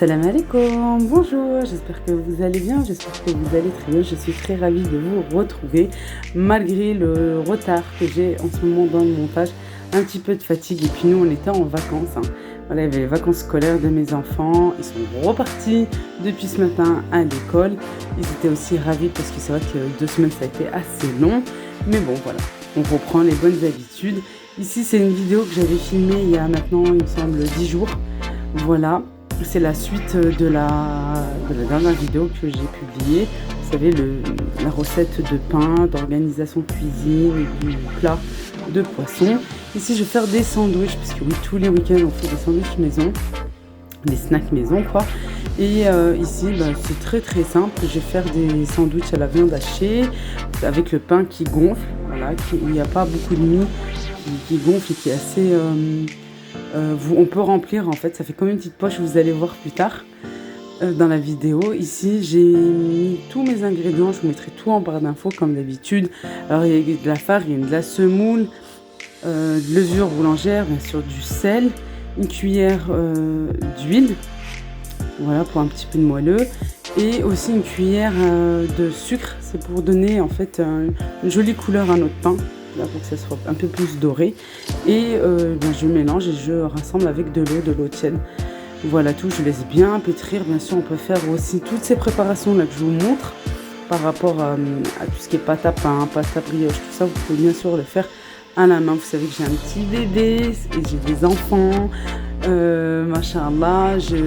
Salam alaikum, bonjour, j'espère que vous allez bien, j'espère que vous allez très bien. Je suis très ravie de vous retrouver malgré le retard que j'ai en ce moment dans le montage, un petit peu de fatigue. Et puis nous, on était en vacances, hein. Voilà, il y avait les vacances scolaires de mes enfants, ils sont repartis depuis ce matin à l'école. Ils étaient aussi ravis parce que c'est vrai que 2 semaines ça a été assez long, mais bon voilà, on reprend les bonnes habitudes. Ici, c'est une vidéo que j'avais filmée il y a maintenant, il me semble, 10 jours. Voilà, c'est la suite de la dernière vidéo que j'ai publiée. Vous savez, la recette de pain, d'organisation cuisine, du plat de poisson. Ici, je vais faire des sandwichs, parce que oui, tous les week-ends, on fait des sandwichs maison, des snacks maison, quoi. Et ici, c'est très très simple. Je vais faire des sandwichs à la viande hachée, avec le pain qui gonfle, voilà, où il n'y a pas beaucoup de mie, qui gonfle et qui est assez... on peut remplir, en fait, ça fait comme une petite poche, vous allez voir plus tard dans la vidéo. Ici, j'ai mis tous mes ingrédients, je vous mettrai tout en barre d'infos comme d'habitude. Alors, il y a de la farine, de la semoule, de levure boulangère, bien sûr du sel, une cuillère d'huile, voilà, pour un petit peu de moelleux, et aussi une cuillère de sucre, c'est pour donner en fait une jolie couleur à notre pain. Là, pour que ça soit un peu plus doré. Et je mélange et je rassemble avec de l'eau tiède. Voilà tout, je laisse bien pétrir. Bien sûr, on peut faire aussi toutes ces préparations là que je vous montre par rapport à tout ce qui est pâte à pain, pâte à brioche, tout ça. Vous pouvez bien sûr le faire à la main. Vous savez que j'ai un petit bébé et j'ai des enfants. Machallah, j'ai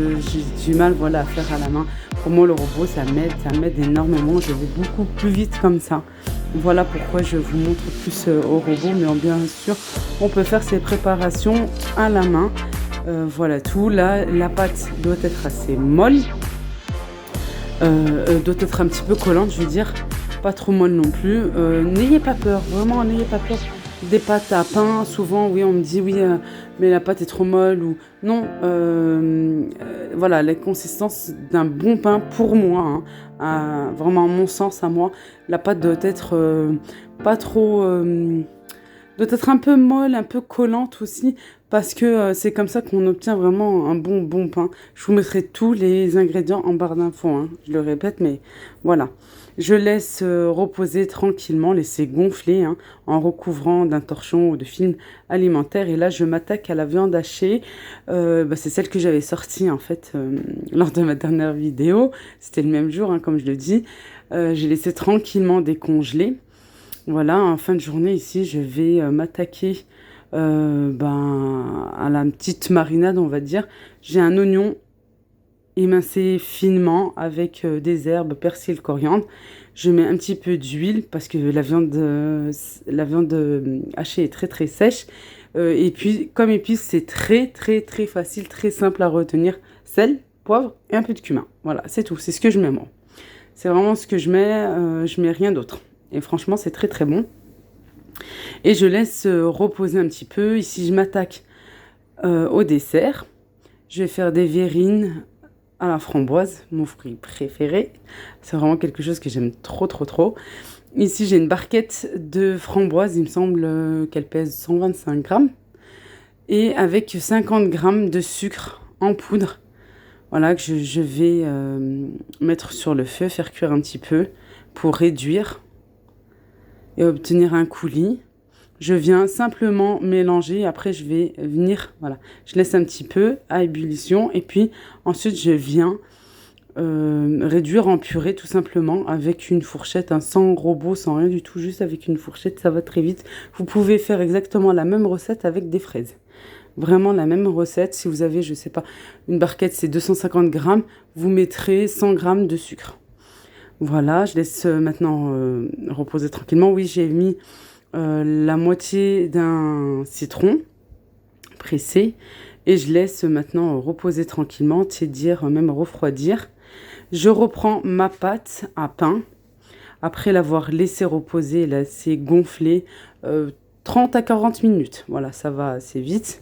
du mal, voilà, à faire à la main. Pour moi, le robot, ça m'aide énormément. Je vais beaucoup plus vite comme ça. Voilà pourquoi je vous montre plus au robot, mais bien sûr, on peut faire ces préparations à la main. Voilà tout. Là, la pâte doit être assez molle, doit être un petit peu collante, je veux dire, pas trop molle non plus. N'ayez pas peur, vraiment, n'ayez pas peur des pâtes à pain. Souvent, oui, on me dit oui, mais la pâte est trop molle ou non. Voilà, la consistance d'un bon pain pour moi, hein, vraiment à mon sens, à moi, la pâte doit être pas trop, doit être un peu molle, un peu collante aussi, parce que c'est comme ça qu'on obtient vraiment un bon pain. Je vous mettrai tous les ingrédients en barre d'infos, hein, je le répète, mais voilà. Je laisse reposer tranquillement, laisser gonfler, hein, en recouvrant d'un torchon ou de film alimentaire. Et là, je m'attaque à la viande hachée. C'est celle que j'avais sortie en fait lors de ma dernière vidéo. C'était le même jour, hein, comme je le dis. J'ai laissé tranquillement décongeler. Voilà, en fin de journée ici, je vais m'attaquer à la petite marinade, on va dire. J'ai un oignon émincé finement avec des herbes, persil, coriandre. Je mets un petit peu d'huile parce que la viande hachée est très très sèche. Et puis, comme épice, c'est très très très facile, très simple à retenir. Sel, poivre et un peu de cumin. Voilà, c'est tout. C'est ce que je mets moi. C'est vraiment ce que je mets. Je mets rien d'autre. Et franchement, c'est très très bon. Et je laisse reposer un petit peu. Ici, je m'attaque au dessert. Je vais faire des verrines à la framboise, mon fruit préféré. C'est vraiment quelque chose que j'aime trop, trop, trop. Ici, j'ai une barquette de framboise. Il me semble qu'elle pèse 125 grammes. Et avec 50 grammes de sucre en poudre. Voilà, que je vais mettre sur le feu, faire cuire un petit peu pour réduire et obtenir un coulis. Je viens simplement mélanger. Après, je vais venir, voilà, je laisse un petit peu à ébullition. Et puis, ensuite, je viens réduire en purée, tout simplement, avec une fourchette, sans robot, sans rien du tout, juste avec une fourchette, ça va très vite. Vous pouvez faire exactement la même recette avec des fraises. Vraiment la même recette. Si vous avez, je sais pas, une barquette, c'est 250 grammes, vous mettrez 100 grammes de sucre. Voilà, je laisse maintenant reposer tranquillement. Oui, j'ai mis la moitié d'un citron pressé et je laisse maintenant reposer tranquillement, tiédir, même refroidir. Je reprends ma pâte à pain après l'avoir laissé reposer, laissé gonfler 30 à 40 minutes. Voilà, ça va assez vite.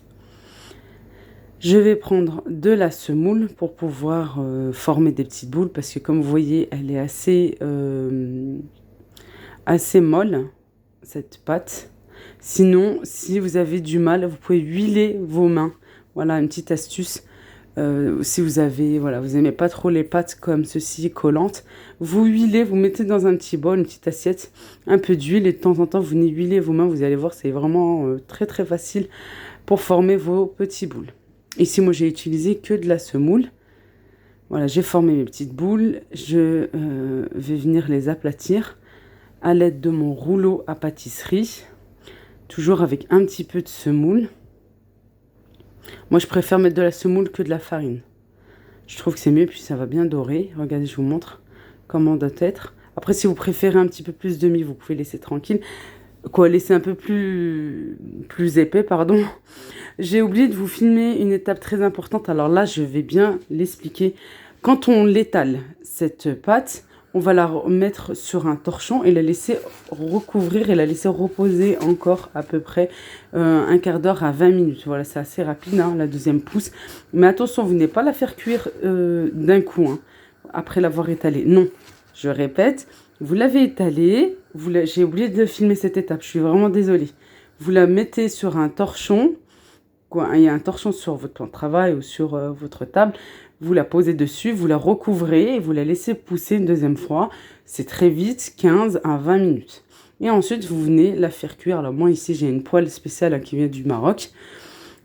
Je vais prendre de la semoule pour pouvoir former des petites boules parce que comme vous voyez, elle est assez molle, cette pâte. Sinon, si vous avez du mal, vous pouvez huiler vos mains. Voilà, une petite astuce. Si vous avez, voilà, vous aimez pas trop les pâtes comme ceci, collantes, vous huilez, vous mettez dans un petit bol, une petite assiette, un peu d'huile et de temps en temps, vous huilez vos mains, vous allez voir, c'est vraiment très très facile pour former vos petits boules. Ici, moi, j'ai utilisé que de la semoule. Voilà, j'ai formé mes petites boules. Je vais venir les aplatir à l'aide de mon rouleau à pâtisserie, toujours avec un petit peu de semoule. Moi, je préfère mettre de la semoule que de la farine. Je trouve que c'est mieux, puis ça va bien dorer. Regardez, je vous montre comment doit être. Après, si vous préférez un petit peu plus de mie, vous pouvez laisser tranquille. Quoi, laisser un peu plus épais, pardon. J'ai oublié de vous filmer une étape très importante. Alors là, je vais bien l'expliquer. Quand on l'étale, cette pâte, on va la mettre sur un torchon et la laisser recouvrir et la laisser reposer encore à peu près un quart d'heure à 20 minutes. Voilà, c'est assez rapide, hein, la deuxième pousse. Mais attention, vous n'allez pas la faire cuire d'un coup, hein, après l'avoir étalée. Non, je répète, vous l'avez étalée. J'ai oublié de filmer cette étape, je suis vraiment désolée. Vous la mettez sur un torchon. Il y a un torchon sur votre plan de travail ou sur votre table. Vous la posez dessus, vous la recouvrez et vous la laissez pousser une deuxième fois. C'est très vite, 15 à 20 minutes. Et ensuite, vous venez la faire cuire. Alors moi, ici, j'ai une poêle spéciale qui vient du Maroc.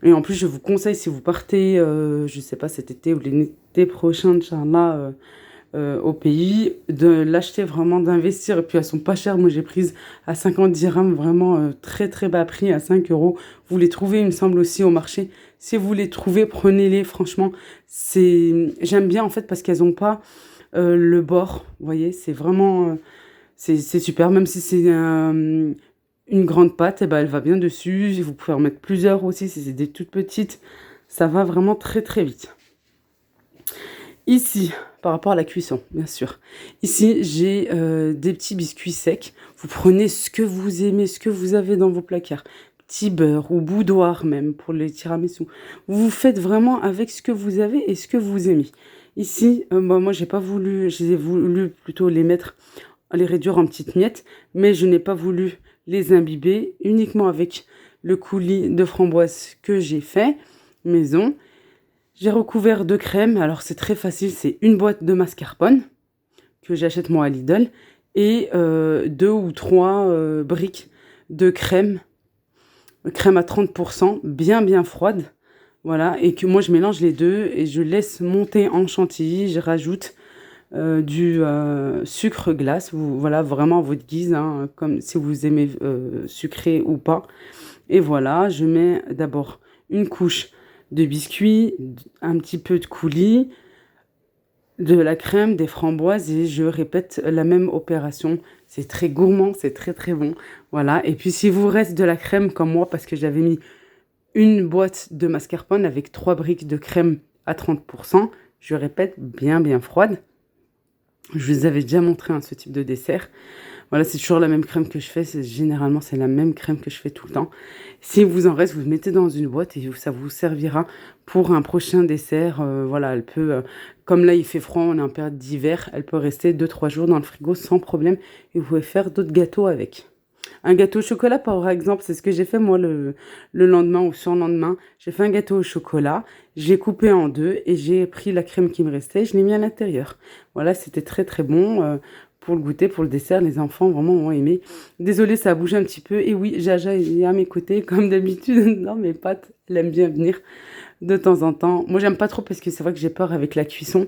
Et en plus, je vous conseille, si vous partez, je ne sais pas, cet été ou l'été prochain, Inch'Allah, au pays, de l'acheter vraiment, d'investir. Et puis elles sont pas chères. Moi, j'ai prise à 50 dirhams, vraiment très très bas prix, à 5 euros. Vous les trouvez, il me semble, aussi au marché. Si vous les trouvez, prenez-les. Franchement, j'aime bien en fait parce qu'elles ont pas le bord. Vous voyez, c'est vraiment c'est super. Même si c'est une grande pâte, eh ben, elle va bien dessus. Vous pouvez en mettre plusieurs aussi si c'est des toutes petites. Ça va vraiment très très vite. Ici, par rapport à la cuisson, bien sûr. Ici, j'ai des petits biscuits secs. Vous prenez ce que vous aimez, ce que vous avez dans vos placards. Petit beurre ou boudoir même pour les tiramisu. Vous faites vraiment avec ce que vous avez et ce que vous aimez. Ici, moi, j'ai voulu plutôt les mettre, les réduire en petites miettes, mais je n'ai pas voulu les imbiber uniquement avec le coulis de framboise que j'ai fait maison. J'ai recouvert de crème, alors c'est très facile, c'est une boîte de mascarpone que j'achète moi à Lidl et 2 ou 3 briques de crème à 30%, bien froide, voilà, et que moi je mélange les deux et je laisse monter en chantilly, je rajoute du sucre glace, voilà, vraiment à votre guise, hein, comme si vous aimez sucré ou pas, et voilà, je mets d'abord une couche de biscuits, un petit peu de coulis, de la crème, des framboises et je répète la même opération. C'est très gourmand, c'est très très bon. Voilà. Et puis si vous reste de la crème comme moi, parce que j'avais mis une boîte de mascarpone avec 3 briques de crème à 30%, je répète, bien froide. Je vous avais déjà montré ce type de dessert. Voilà, c'est toujours la même crème que je fais. Généralement, c'est la même crème que je fais tout le temps. Si vous en reste, vous le mettez dans une boîte et ça vous servira pour un prochain dessert. Voilà, elle peut, comme là il fait froid, on est en période d'hiver, elle peut rester 2-3 jours dans le frigo sans problème. Et vous pouvez faire d'autres gâteaux avec. Un gâteau au chocolat, par exemple, c'est ce que j'ai fait moi le lendemain ou surlendemain. J'ai fait un gâteau au chocolat, j'ai coupé en deux et j'ai pris la crème qui me restait, je l'ai mis à l'intérieur. Voilà, c'était très très bon. Pour le goûter, pour le dessert, les enfants vraiment ont aimé. Désolée, ça a bougé un petit peu. Et oui, Jaja est à mes côtés, comme d'habitude. Non, mes pâtes, elle aime bien venir de temps en temps. Moi, j'aime pas trop parce que c'est vrai que j'ai peur avec la cuisson.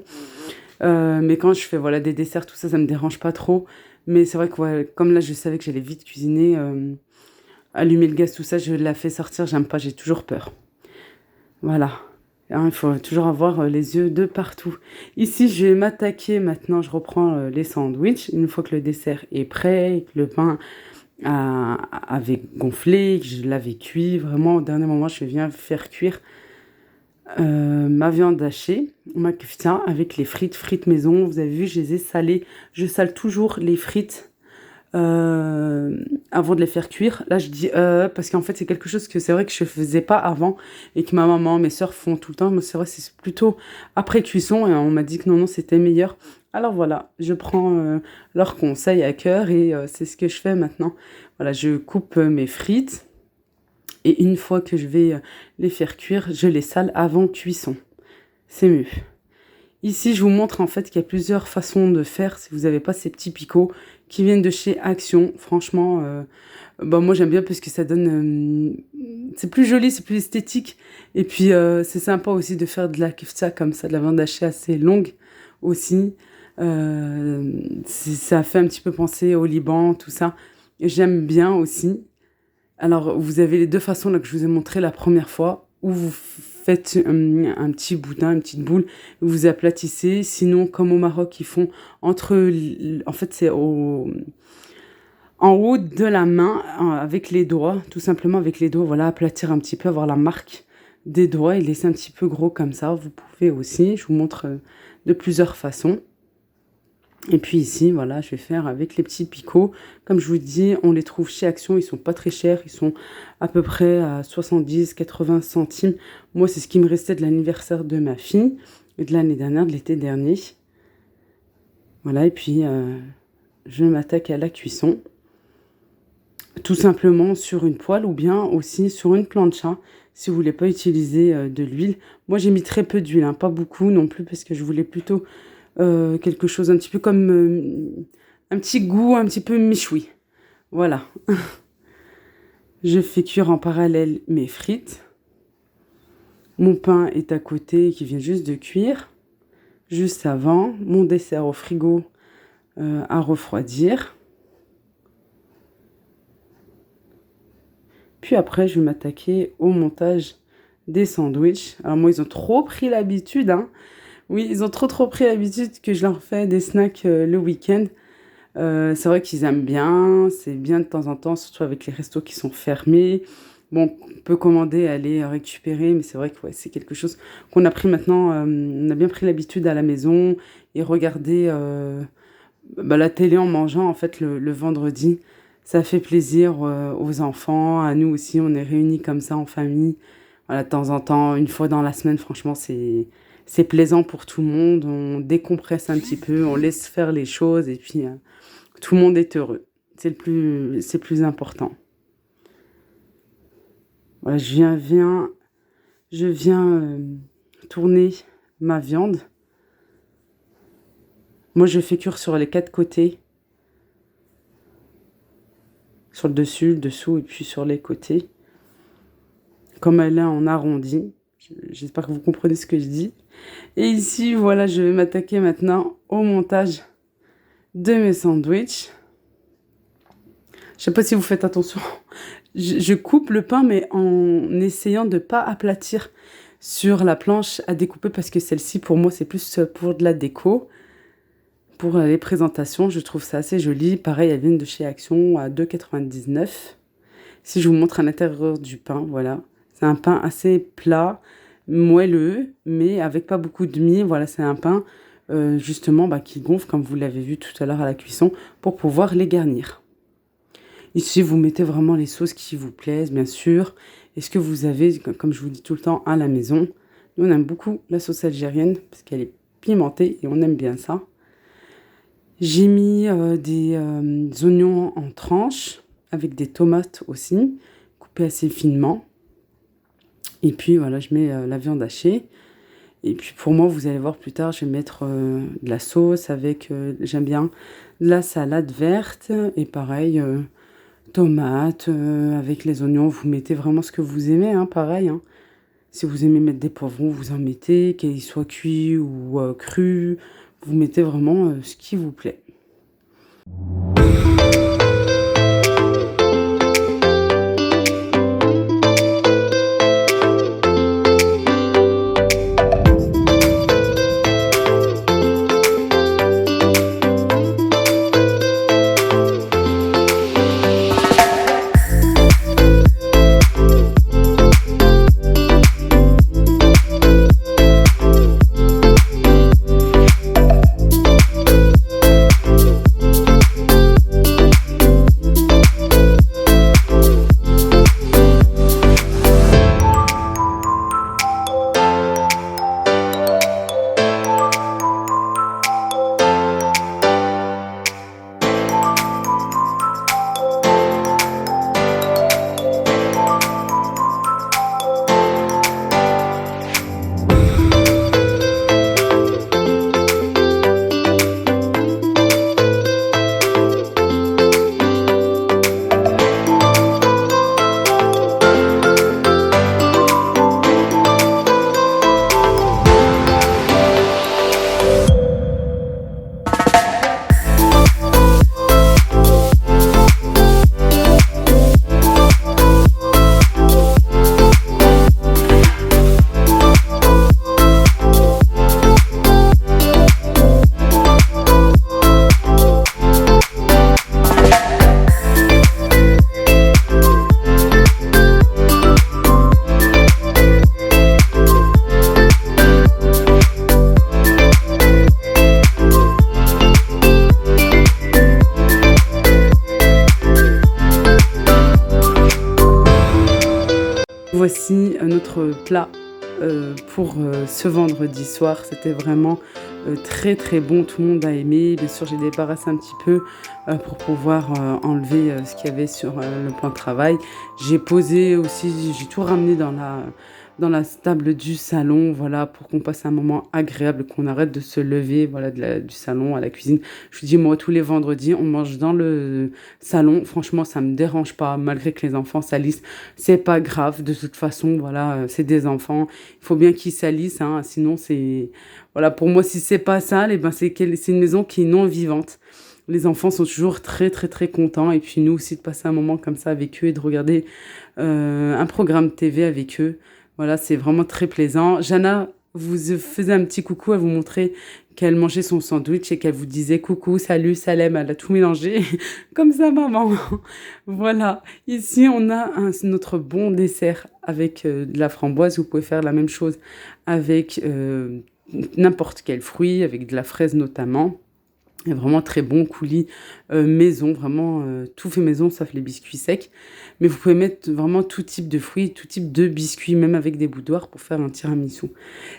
Mais quand je fais voilà, des desserts, tout ça, ça me dérange pas trop. Mais c'est vrai que ouais, comme là, je savais que j'allais vite cuisiner, allumer le gaz, tout ça, je la fais sortir, j'aime pas, j'ai toujours peur. Voilà. Hein, il faut toujours avoir les yeux de partout. Ici, je vais m'attaquer maintenant, je reprends les sandwichs. Une fois que le dessert est prêt, que le pain avait gonflé, que je l'avais cuit, vraiment au dernier moment, je viens faire cuire ma viande hachée, ma kefta, avec les frites maison. Vous avez vu, je les ai salées. Je sale toujours les frites avant de les faire cuire. Là, je dis parce qu'en fait, c'est quelque chose que c'est vrai que je faisais pas avant et que ma maman, mes sœurs font tout le temps. Mais c'est vrai, c'est plutôt après cuisson et on m'a dit que non, c'était meilleur. Alors voilà, je prends leurs conseils à cœur et c'est ce que je fais maintenant. Voilà, je coupe mes frites et une fois que je vais les faire cuire, je les sale avant cuisson. c'est mieux. Ici, je vous montre en fait qu'il y a plusieurs façons de faire si vous n'avez pas ces petits picots qui viennent de chez Action. Franchement, moi j'aime bien parce que ça donne... c'est plus joli, c'est plus esthétique. Et puis c'est sympa aussi de faire de la kefta comme ça, de la viande hachée assez longue aussi. Ça fait un petit peu penser au Liban, tout ça. Et j'aime bien aussi. Alors, vous avez les deux façons là, que je vous ai montré la première fois, où vous faites un petit boudin, une petite boule, vous aplatissez. Sinon, comme au Maroc, ils font en fait, c'est en haut de la main, avec les doigts, tout simplement avec les doigts, voilà, aplatir un petit peu, avoir la marque des doigts et laisser un petit peu gros comme ça. Vous pouvez aussi, je vous montre de plusieurs façons. Et puis ici, voilà, je vais faire avec les petits picots. Comme je vous dis, on les trouve chez Action, ils sont pas très chers, ils sont à peu près à 70-80 centimes. Moi, c'est ce qui me restait de l'anniversaire de ma fille, et de l'année dernière, de l'été dernier. Voilà, et puis je m'attaque à la cuisson. Tout simplement sur une poêle ou bien aussi sur une plancha, si vous voulez pas utiliser de l'huile. Moi, j'ai mis très peu d'huile, hein, pas beaucoup non plus, parce que je voulais plutôt... quelque chose un petit peu comme un petit goût un petit peu michoui. Voilà. Je fais cuire en parallèle mes frites. Mon pain est à côté qui vient juste de cuire. Juste avant, mon dessert au frigo à refroidir. Puis après, je vais m'attaquer au montage des sandwichs. Alors moi, ils ont trop pris l'habitude, hein. Oui, ils ont trop pris l'habitude que je leur fais des snacks le week-end. C'est vrai qu'ils aiment bien, c'est bien de temps en temps, surtout avec les restos qui sont fermés. Bon, on peut commander, aller récupérer, mais c'est vrai que ouais, c'est quelque chose qu'on a pris maintenant. On a bien pris l'habitude à la maison et regarder la télé en mangeant en fait le vendredi. Ça fait plaisir aux enfants, à nous aussi, on est réunis comme ça en famille. Voilà, de temps en temps, une fois dans la semaine, franchement, c'est plaisant pour tout le monde, on décompresse un petit peu, on laisse faire les choses et puis tout le monde est heureux. C'est le plus important. Voilà, je viens tourner ma viande. Moi, je fais cuire sur les 4 côtés. Sur le dessus, le dessous et puis sur les côtés. Comme elle est en arrondi. J'espère que vous comprenez ce que je dis. Et ici, voilà, je vais m'attaquer maintenant au montage de mes sandwichs. Je sais pas si vous faites attention. Je coupe le pain, mais en essayant de ne pas aplatir sur la planche à découper, parce que celle-ci, pour moi, c'est plus pour de la déco. Pour les présentations, je trouve ça assez joli. Pareil, elles viennent de chez Action à 2,99 €. Si je vous montre à l'intérieur du pain, voilà. C'est un pain assez plat, moelleux, mais avec pas beaucoup de mie. Voilà, c'est un pain justement qui gonfle, comme vous l'avez vu tout à l'heure à la cuisson, pour pouvoir les garnir. Ici, vous mettez vraiment les sauces qui vous plaisent, bien sûr. Et ce que vous avez, comme je vous dis tout le temps, à la maison. Nous, on aime beaucoup la sauce algérienne, parce qu'elle est pimentée et on aime bien ça. J'ai mis des oignons en tranches, avec des tomates aussi, coupées assez finement. Et puis voilà, je mets la viande hachée. Et puis pour moi, vous allez voir plus tard, je vais mettre de la sauce avec, j'aime bien, de la salade verte. Et pareil, tomates avec les oignons. Vous mettez vraiment ce que vous aimez, hein, pareil. Hein. Si vous aimez mettre des poivrons, vous en mettez, qu'ils soient cuits ou crus. Vous mettez vraiment ce qui vous plaît. mis notre plat pour ce vendredi soir. C'était vraiment très très bon, tout le monde a aimé. Bien sûr, j'ai débarrassé un petit peu pour pouvoir enlever ce qu'il y avait sur le plan de travail. J'ai posé aussi, j'ai tout ramené dans la table du salon, voilà, pour qu'on passe un moment agréable, qu'on arrête de se lever, voilà, du salon à la cuisine. Je vous dis, moi, tous les vendredis, on mange dans le salon. Franchement, ça me dérange pas, malgré que les enfants salissent. C'est pas grave, de toute façon, voilà, c'est des enfants. Il faut bien qu'ils salissent, hein, sinon c'est... Voilà, pour moi, si c'est pas sale, c'est une maison qui est non vivante. Les enfants sont toujours très, très, très contents. Et puis nous aussi, de passer un moment comme ça avec eux et de regarder un programme TV avec eux. Voilà, c'est vraiment très plaisant. Jana vous faisait un petit coucou, elle vous montrait qu'elle mangeait son sandwich et qu'elle vous disait coucou, salut, Salem, elle a tout mélangé, comme ça, maman. Voilà, ici on a notre bon dessert avec de la framboise. Vous pouvez faire la même chose avec n'importe quel fruit, avec de la fraise notamment. Il y a vraiment très bon coulis maison, vraiment tout fait maison sauf les biscuits secs. Mais vous pouvez mettre vraiment tout type de fruits, tout type de biscuits, même avec des boudoirs pour faire un tiramisu.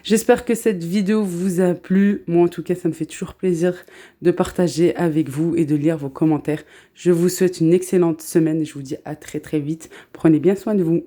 J'espère que cette vidéo vous a plu. Moi en tout cas, ça me fait toujours plaisir de partager avec vous et de lire vos commentaires. Je vous souhaite une excellente semaine et je vous dis à très très vite. Prenez bien soin de vous.